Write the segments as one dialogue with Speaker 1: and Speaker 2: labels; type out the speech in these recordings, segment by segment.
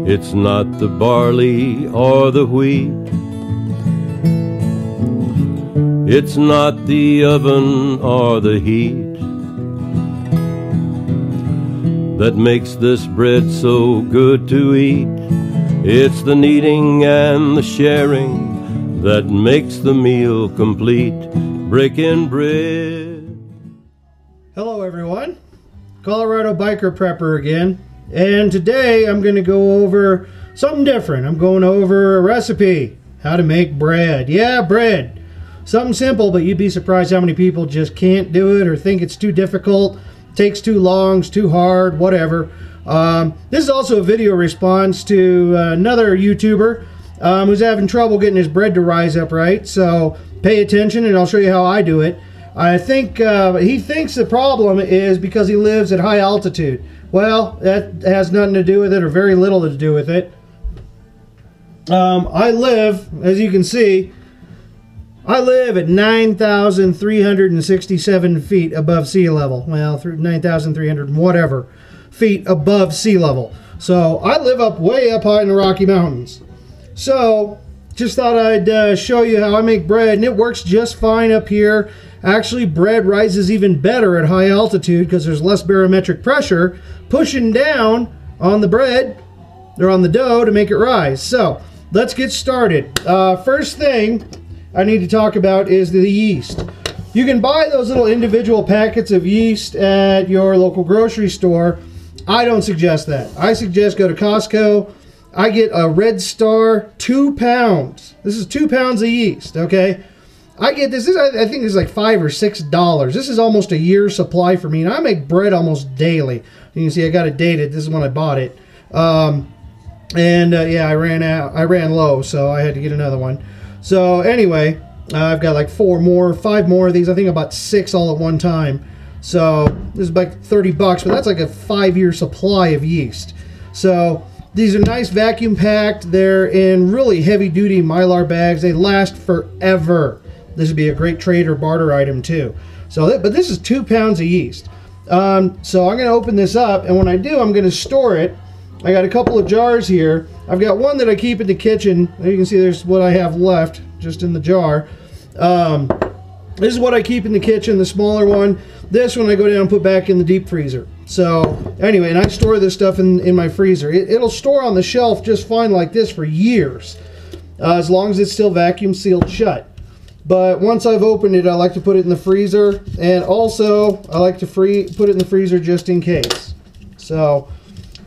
Speaker 1: It's not the barley or the wheat. It's not the oven or the heat that makes this bread so good to eat. It's the kneading and the sharing that makes the meal complete. Breaking bread.
Speaker 2: Hello everyone, Colorado Biker Prepper again, and today I'm going to go over something different. I'm going over a recipe, how to make bread. Yeah, bread. Something simple, but you'd be surprised how many people just can't do it or think it's too difficult, takes too long, it's too hard, whatever. This is also a video response to another YouTuber who's having trouble getting his bread to rise up right. So pay attention and I'll show you how I do it. I think he thinks the problem is because he lives at high altitude. Well, that has nothing to do with it, or very little to do with it. I live, as you can see, I live at 9,367 feet above sea level. Well, 9,300 whatever feet above sea level. So I live way up high in the Rocky Mountains. So just thought I'd show you how I make bread, and it works just fine up here. Actually, bread rises even better at high altitude because there's less barometric pressure pushing down on the bread or on the dough to make it rise. So let's get started. First thing I need to talk about is the yeast. You can buy those little individual packets of yeast at your local grocery store. I don't suggest that. I suggest go to Costco. I get a Red Star 2 pounds. This is 2 pounds of yeast, okay? I get this. I think this is like $5 or $6. This is almost a year's supply for me, and I make bread almost daily. You can see I got it dated. This is when I bought it. Yeah, I ran out. I ran low, so I had to get another one. So anyway, I've got like 5 more of these. I think about 6 all at one time. So this is like 30 bucks, but that's like a 5-year supply of yeast. So these are nice vacuum packed. They're in really heavy duty Mylar bags. They last forever. This would be a great trade or barter item too. So, but this is 2 pounds of yeast. So I'm going to open this up, and when I do, I'm going to store it. I got a couple of jars here. I've got one that I keep in the kitchen. You can see there's what I have left just in the jar. This is what I keep in the kitchen, the smaller one. This one I go down and put back in the deep freezer. So anyway, and I store this stuff in my freezer. It'll store on the shelf just fine like this for years, as long as it's still vacuum sealed shut. But once I've opened it, I like to put it in the freezer, and also I like to put it in the freezer just in case. So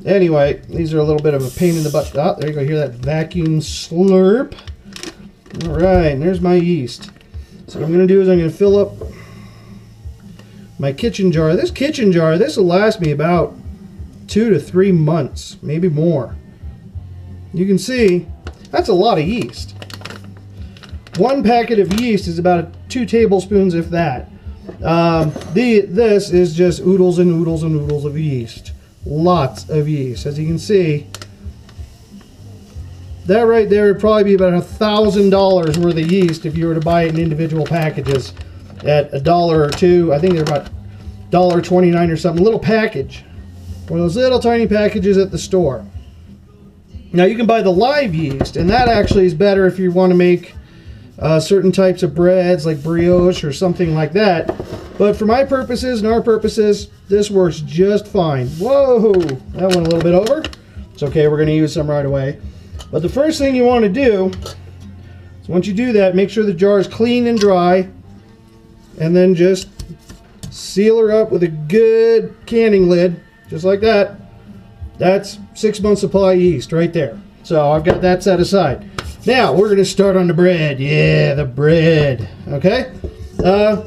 Speaker 2: anyway, these are a little bit of a pain in the butt. Oh, there you go. Hear that vacuum slurp? All right, and there's my yeast. So what I'm going to do is I'm going to fill up my kitchen jar. This kitchen jar, this will last me about 2 to 3 months, maybe more. You can see that's a lot of yeast. One packet of yeast is about 2 tablespoons, if that. This is just oodles and oodles and oodles of yeast. Lots of yeast. As you can see, that right there would probably be about $1,000 worth of yeast if you were to buy it in individual packages at $1 or $2. I think they're about $1.29 or something. A little package. One of those little tiny packages at the store. Now you can buy the live yeast, and that actually is better if you want to make certain types of breads like brioche or something like that. But for my purposes and our purposes, this works just fine. Whoa, that went a little bit over. It's okay, we're going to use some right away. But the first thing you want to do is, once you do that, make sure the jar is clean and dry, and then just seal her up with a good canning lid, just like that. That's 6 months supply of yeast right there. So I've got that set aside. Now we're going to start on the bread. Yeah, the bread. Okay,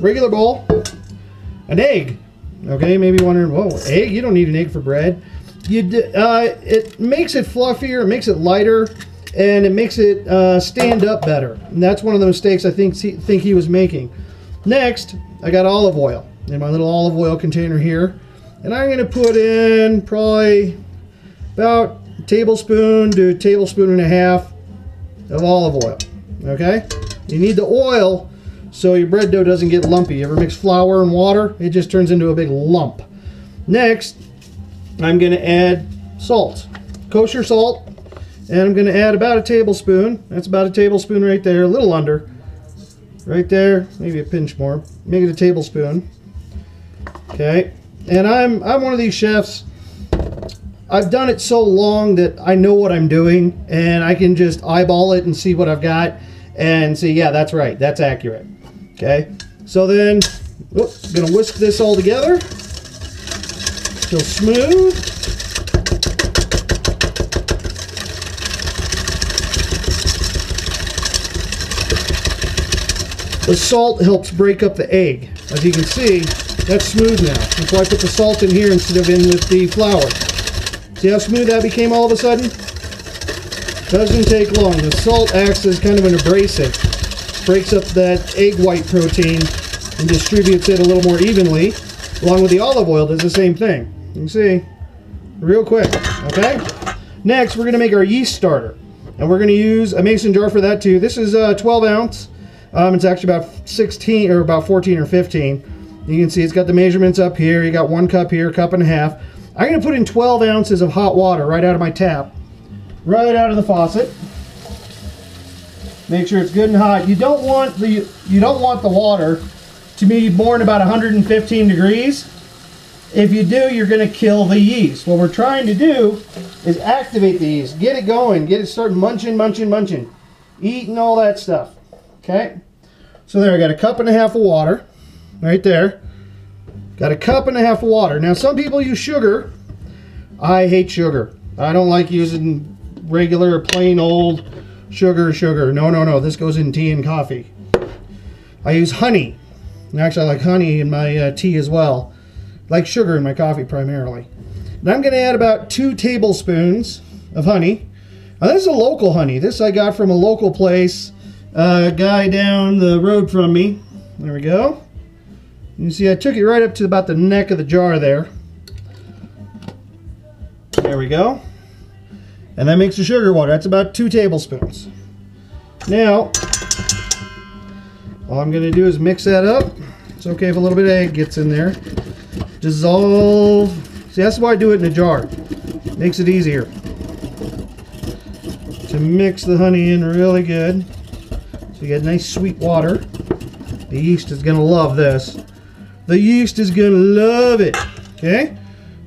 Speaker 2: regular bowl, an egg. Okay, maybe wondering, whoa, egg? You don't need an egg for bread. It makes it fluffier, it makes it lighter, and it makes it stand up better. And that's one of the mistakes I think he was making. Next, I got olive oil in my little olive oil container here, and I'm going to put in probably about a tablespoon to a tablespoon and a half of olive oil. Okay, you need the oil so your bread dough doesn't get lumpy. You ever mix flour and water? It just turns into a big lump. Next, I'm going to add salt, kosher salt. And I'm going to add about a tablespoon. That's about a tablespoon right there, a little under. Right there, maybe a pinch more. Make it a tablespoon. Okay. And I'm one of these chefs. I've done it so long that I know what I'm doing, and I can just eyeball it and see what I've got and see, yeah, that's right, that's accurate. Okay. So then, I'm going to whisk this all together till smooth. The salt helps break up the egg. As you can see, that's smooth now. That's why I put the salt in here instead of in with the flour. See how smooth that became all of a sudden? Doesn't take long. The salt acts as kind of an abrasive. Breaks up that egg white protein and distributes it a little more evenly. Along with the olive oil does the same thing. You can see, real quick, okay? Next, we're gonna make our yeast starter. And we're gonna use a mason jar for that too. This is 12 ounce. It's actually about 16 or about 14 or 15. You can see it's got the measurements up here. You got 1 cup here, cup and a half. I'm going to put in 12 ounces of hot water right out of my tap, right out of the faucet. Make sure it's good and hot. You don't want the water to be more than about 115 degrees. If you do, you're going to kill the yeast. What we're trying to do is activate the yeast, get it going, get it starting munching, eating all that stuff. Okay, so there I got a cup and a half of water right there. Got a cup and a half of water. Now some people use sugar. I hate sugar. I don't like using regular plain old sugar. No. This goes in tea and coffee. I use honey. And actually I like honey in my tea as well. I like sugar in my coffee primarily. And I'm going to add about 2 tablespoons of honey. Now this is a local honey. This I got from a local place. A guy down the road from me. There we go. You see I took it right up to about the neck of the jar there. There we go. And that makes the sugar water. That's about 2 tablespoons. Now, all I'm going to do is mix that up. It's okay if a little bit of egg gets in there. Dissolve. See, that's why I do it in a jar. Makes it easier to mix the honey in really good. So you get nice sweet water. The yeast is going to love this. The yeast is going to love it. Okay?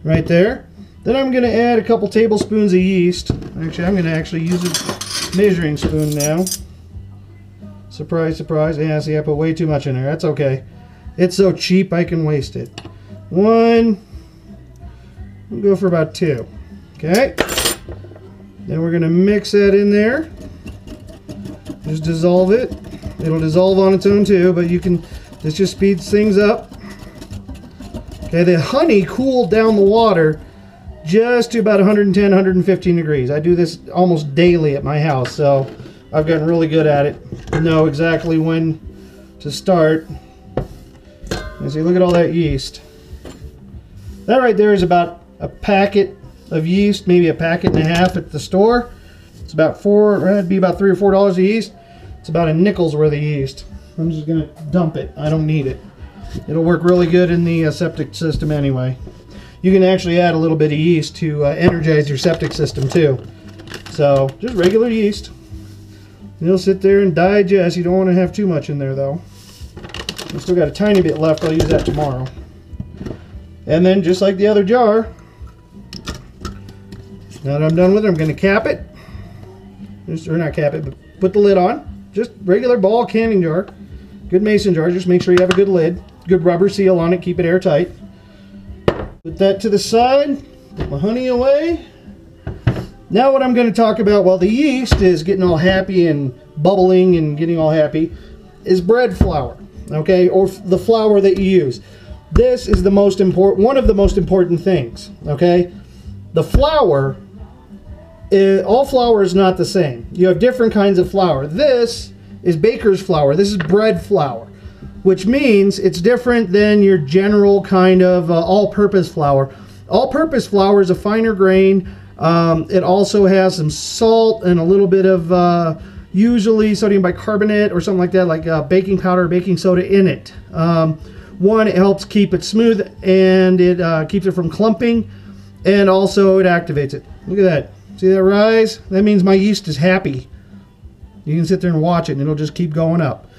Speaker 2: Right there. Then I'm going to add a couple tablespoons of yeast. Actually, I'm going to use a measuring spoon now. Surprise, surprise. Yeah, see, I put way too much in there. That's okay. It's so cheap, I can waste it. 1. We'll go for about 2. Okay? Then we're going to mix that in there. Just dissolve it. It'll dissolve on its own too, but this just speeds things up. Okay, the honey cooled down the water just to about 110, 115 degrees. I do this almost daily at my house, so I've gotten really good at it. Know exactly when to start. And see, look at all that yeast. That right there is about a packet of yeast, maybe a packet and a half at the store. It's about it'd be about $3 or $4 of yeast. It's about a nickel's worth of yeast. I'm just gonna dump it. I don't need it. It'll work really good in the septic system anyway. You can actually add a little bit of yeast to energize your septic system too. So just regular yeast. It'll sit there and digest. You don't want to have too much in there though. I still got a tiny bit left. I'll use that tomorrow. And then just like the other jar, now that I'm done with it, I'm going to cap it. Or not cap it, but put the lid on. Just regular ball canning jar. Good mason jar. Just make sure you have a good lid. Good rubber seal on it. Keep it airtight. Put that to the side. Put my honey away. Now what I'm going to talk about while the yeast is getting all happy and bubbling and getting all happy is bread flour. Okay? Or the flour that you use. This is the most important, one of the most important things. Okay? The flour, all flour is not the same. You have different kinds of flour. This is baker's flour. This is bread flour, which means it's different than your general kind of all-purpose flour. All-purpose flour is a finer grain. It also has some salt and a little bit of usually sodium bicarbonate or something like that, like baking powder or baking soda in it. One, it helps keep it smooth and it keeps it from clumping, and also it activates it. Look at that. See that rise? That means my yeast is happy. You can sit there and watch it, and it'll just keep going up.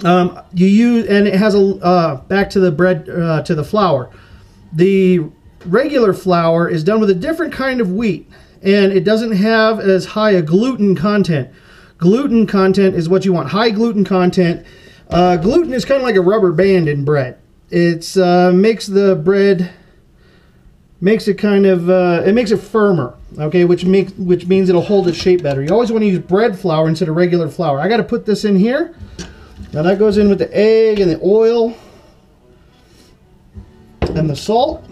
Speaker 2: You use, and it has a back to the bread, to the flour. The regular flour is done with a different kind of wheat, and it doesn't have as high a gluten content. Gluten content is what you want, high gluten content. Gluten is kind of like a rubber band in bread. It's makes the bread, makes it kind of, it makes it firmer, okay, which means it'll hold its shape better. You always want to use bread flour instead of regular flour. I got to put this in here. Now that goes in with the egg and the oil and the salt.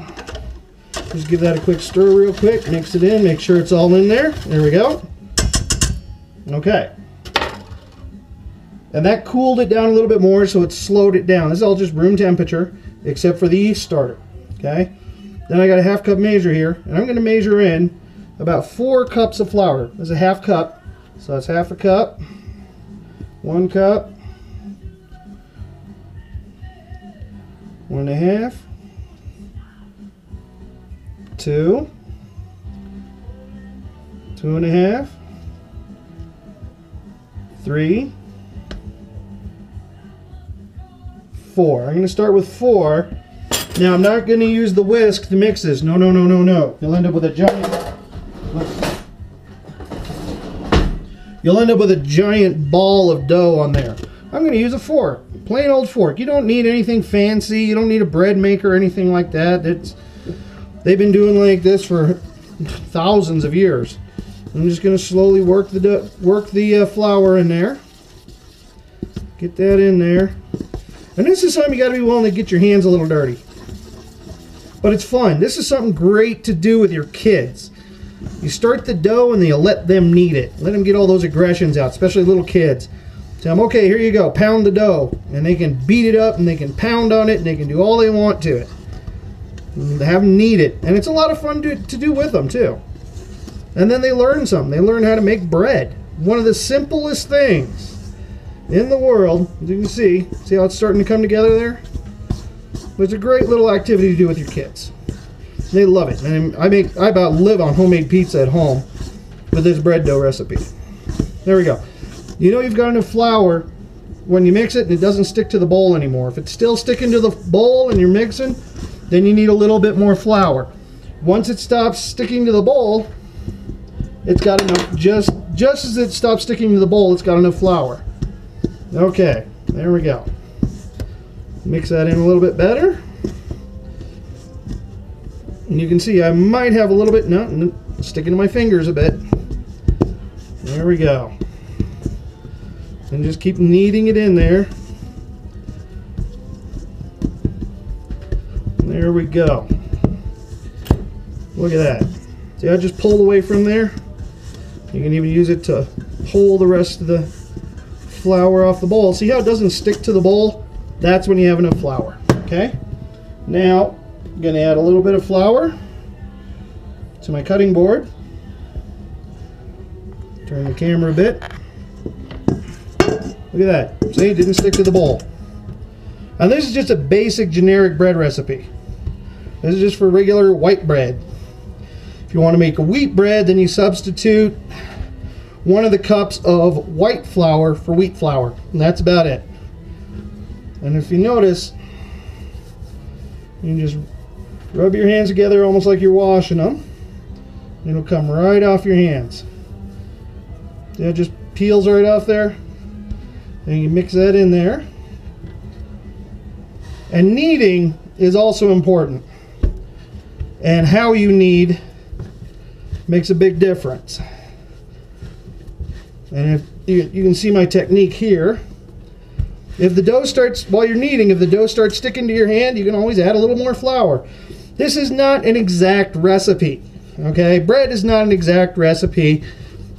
Speaker 2: Just give that a quick stir real quick, mix it in, make sure it's all in there. There we go. Okay. And that cooled it down a little bit more, so it slowed it down. This is all just room temperature, except for the yeast starter. Okay. Then I got a half cup measure here, and I'm going to measure in about 4 cups of flour. There's a half cup, so that's half a cup, 1 cup, 1.5, 2, 2.5, 3, 4. I'm going to start with 4. Now I'm not going to use the whisk to mix this. No, no, no, no, no. You'll end up with a giant ball of dough on there. I'm going to use a fork, plain old fork. You don't need anything fancy. You don't need a bread maker or anything like that. They've been doing like this for thousands of years. I'm just going to slowly work the flour in there. Get that in there. And this is something you got to be willing to get your hands a little dirty. But it's fun. This is something great to do with your kids. You start the dough and then you let them knead it. Let them get all those aggressions out, especially little kids. Tell them, okay, here you go, pound the dough. And they can beat it up and they can pound on it and they can do all they want to it. And have them knead it. And it's a lot of fun to do with them too. And then they learn something. They learn how to make bread. One of the simplest things in the world, as you can see how it's starting to come together there? But it's a great little activity to do with your kids. They love it. And I about live on homemade pizza at home with this bread dough recipe. There we go. You know you've got enough flour when you mix it and it doesn't stick to the bowl anymore. If it's still sticking to the bowl and you're mixing, then you need a little bit more flour. Once it stops sticking to the bowl, it's got enough, just as it stops sticking to the bowl, it's got enough flour. Okay, there we go. Mix that in a little bit better. And you can see I might have a little bit, no, sticking to my fingers a bit. There we go. And just keep kneading it in there. There we go. Look at that. See, I just pulled away from there. You can even use it to pull the rest of the flour off the bowl. See how it doesn't stick to the bowl? That's when you have enough flour. Okay? Now, I'm going to add a little bit of flour to my cutting board. Turn the camera a bit. Look at that. See, it didn't stick to the bowl. Now this is just a basic generic bread recipe. This is just for regular white bread. If you want to make a wheat bread, then you substitute 1 of the cups of white flour for wheat flour. And that's about it. And if you notice, you can just rub your hands together almost like you're washing them. And it'll come right off your hands. See, it just peels right off there. And you mix that in there. And kneading is also important. And how you knead makes a big difference. And if you can see my technique here. If the dough starts, while you're kneading, if the dough starts sticking to your hand, you can always add a little more flour. This is not an exact recipe, okay? Bread is not an exact recipe.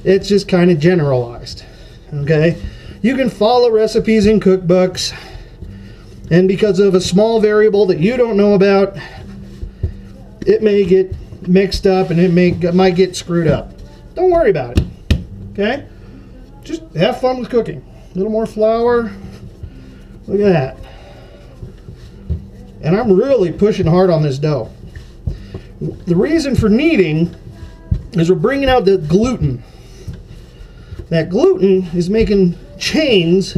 Speaker 2: It's just kind of generalized, okay? You can follow recipes in cookbooks, and because of a small variable that you don't know about, it may get mixed up and it might get screwed up. Don't worry about it, okay? Just have fun with cooking. A little more flour. Look at that. And I'm really pushing hard on this dough. The reason for kneading is we're bringing out the gluten. That gluten is making chains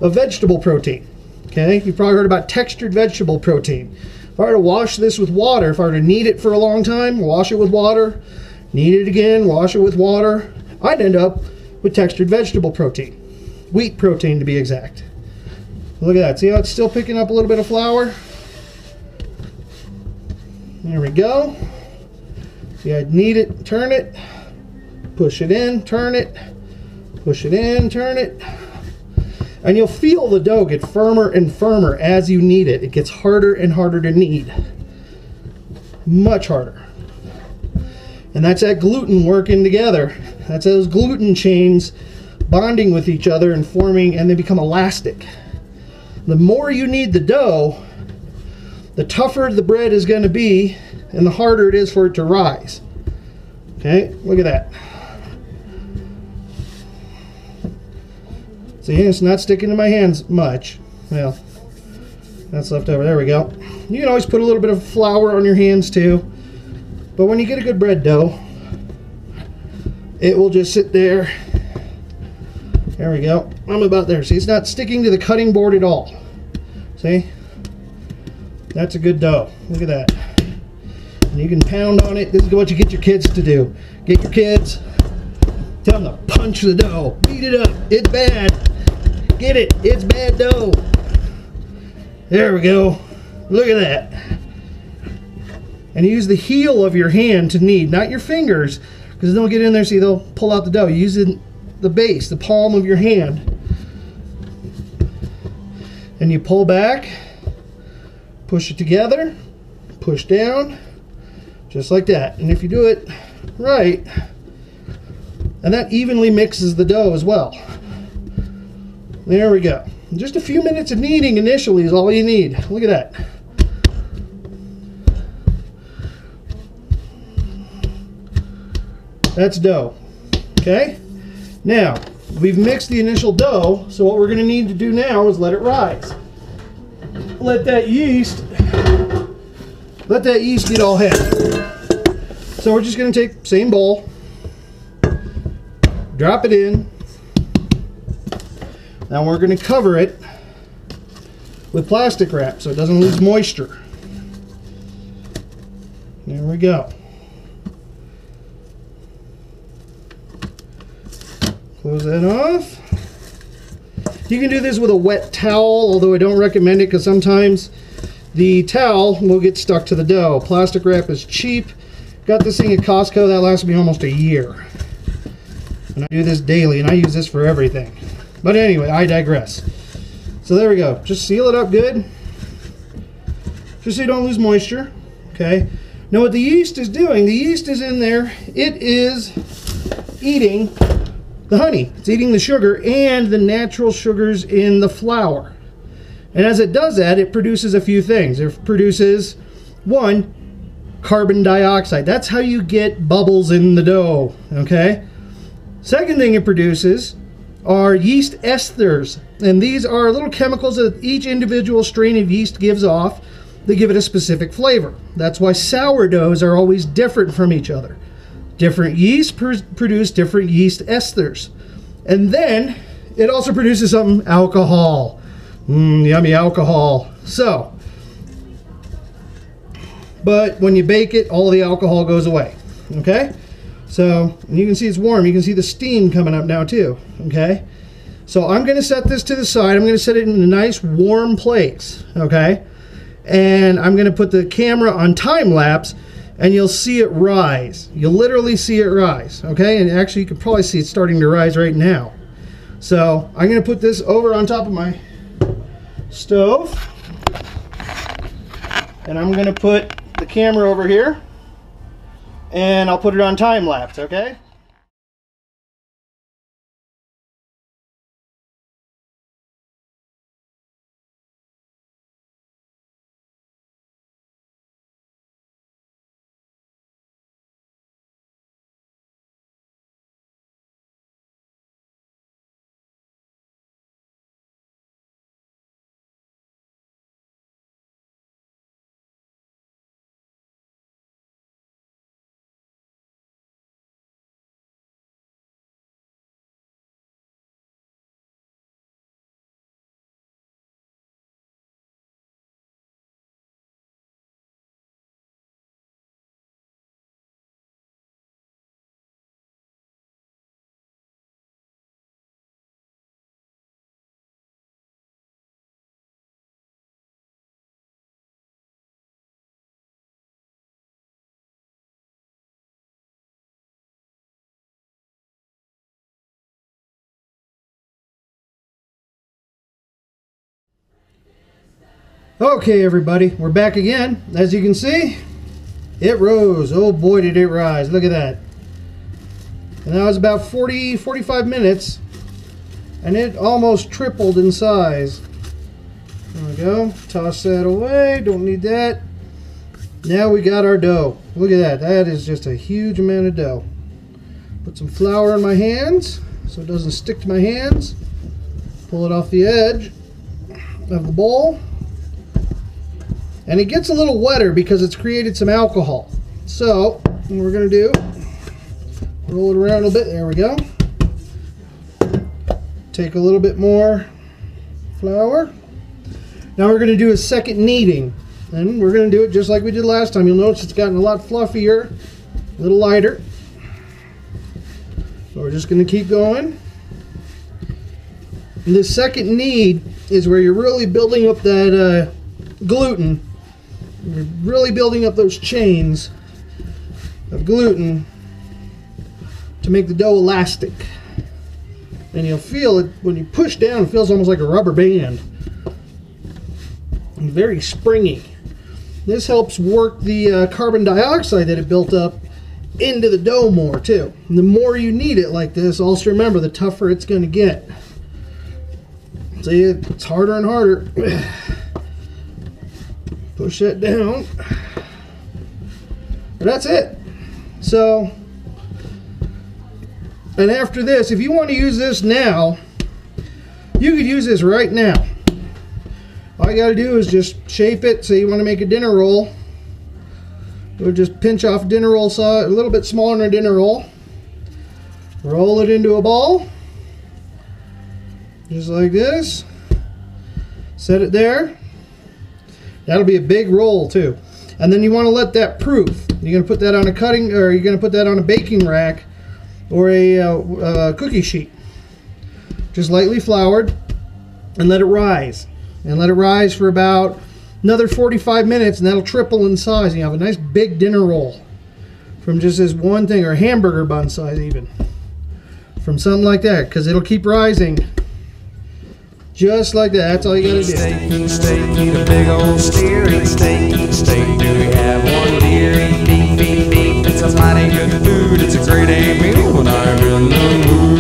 Speaker 2: of vegetable protein. Okay, you've probably heard about textured vegetable protein. If I were to wash this with water, if I were to knead it for a long time, wash it with water, knead it again, wash it with water, I'd end up with textured vegetable protein. Wheat protein to be exact. Look at that. See how it's still picking up a little bit of flour? There we go. See, I'd knead it, turn it, push it in, turn it, push it in, turn it. And you'll feel the dough get firmer and firmer as you knead it. It gets harder and harder to knead. Much harder. And that's that gluten working together. That's those gluten chains bonding with each other and forming, and they become elastic. The more you knead the dough, the tougher the bread is going to be, and the harder it is for it to rise. Okay, look at that. See, it's not sticking to my hands much. Well, that's left over. There we go. You can always put a little bit of flour on your hands too. But when you get a good bread dough, it will just sit there. There we go. I'm about there. See, it's not sticking to the cutting board at all. See? That's a good dough. Look at that. And you can pound on it. This is what you get your kids to do. Get your kids, tell them to punch the dough. Beat it up. It's bad. Get it. It's bad dough. There we go. Look at that. And use the heel of your hand to knead, not your fingers, because they'll get in there, see, they'll pull out the dough. Use the base, the palm of your hand. And you pull back, push it together, push down, just like that. And if you do it right, and that evenly mixes the dough as well. There we go. Just a few minutes of kneading initially is all you need. Look at that. That's dough. Okay? Now, we've mixed the initial dough, so what we're going to need to do now is let it rise. Let that yeast get all heavy. So we're just going to take the same bowl, drop it in. Now we're going to cover it with plastic wrap so it doesn't lose moisture. There we go. Close that off. You can do this with a wet towel, although I don't recommend it because sometimes the towel will get stuck to the dough. Plastic wrap is cheap. Got this thing at Costco. That lasts me almost a year. And I do this daily, and I use this for everything. But anyway, I digress. So there we go. Just seal it up good. Just so you don't lose moisture. Okay. Now what the yeast is doing, the yeast is in there. It is eating the honey. It's eating the sugar and the natural sugars in the flour. And as it does that, it produces a few things. It produces, one, carbon dioxide. That's how you get bubbles in the dough. Okay. Second thing it produces are yeast esters, and these are little chemicals that each individual strain of yeast gives off. They give it a specific flavor. That's why sourdoughs are always different from each other. Different yeast produce different yeast esters. And then it also produces some alcohol. Yummy alcohol. So, but when you bake it, all the alcohol goes away. Okay? So, and you can see it's warm. You can see the steam coming up now too. Okay? So I'm going to set this to the side. I'm going to set it in a nice warm place. Okay? And I'm going to put the camera on time lapse, and you'll see it rise. You'll literally see it rise. Okay? And actually you can probably see it starting to rise right now. So I'm going to put this over on top of my stove. And I'm going to put the camera over here. And I'll put it on time lapse, okay? Okay, everybody, we're back again. As you can see, it rose. Oh boy, did it rise. Look at that. And that was about 45 minutes, and it almost tripled in size. There we go. Toss that away. Don't need that. Now we got our dough. Look at that. That is just a huge amount of dough. Put some flour in my hands so it doesn't stick to my hands. Pull it off the edge of the bowl. And it gets a little wetter because it's created some alcohol. So what we're going to do, roll it around a bit. There we go. Take a little bit more flour. Now we're going to do a second kneading. And we're going to do it just like we did last time. You'll notice it's gotten a lot fluffier, a little lighter. So we're just going to keep going. And the second knead is where you're really building up that gluten. You're really building up those chains of gluten to make the dough elastic. And you'll feel it when you push down, it feels almost like a rubber band. And very springy. This helps work the carbon dioxide that it built up into the dough more too. And the more you knead it like this, also remember, the tougher it's going to get. See, it's harder and harder. Push that down. But that's it. So, and after this, if you want to use this now, you could use this right now. All you got to do is just shape it. Say you want to make a dinner roll. We'll just pinch off dinner roll size, a little bit smaller than a dinner roll. Roll it into a ball. Just like this. Set it there. That'll be a big roll too. And then you want to let that proof. You're going to put that on a cutting, or you're going to put that on a baking rack or a cookie sheet. Just lightly floured, and let it rise. And let it rise for about another 45 minutes, and that'll triple in size. And you have a nice big dinner roll from just this one thing, or a hamburger bun size even. From something like that, because it'll keep rising. Just like that. That's all you gotta do.
Speaker 3: Steak, steak, eat a big old steer. Eat steak, do we have one deer? Eat beef, it's a mighty good food. It's a great meal when I'm in the mood.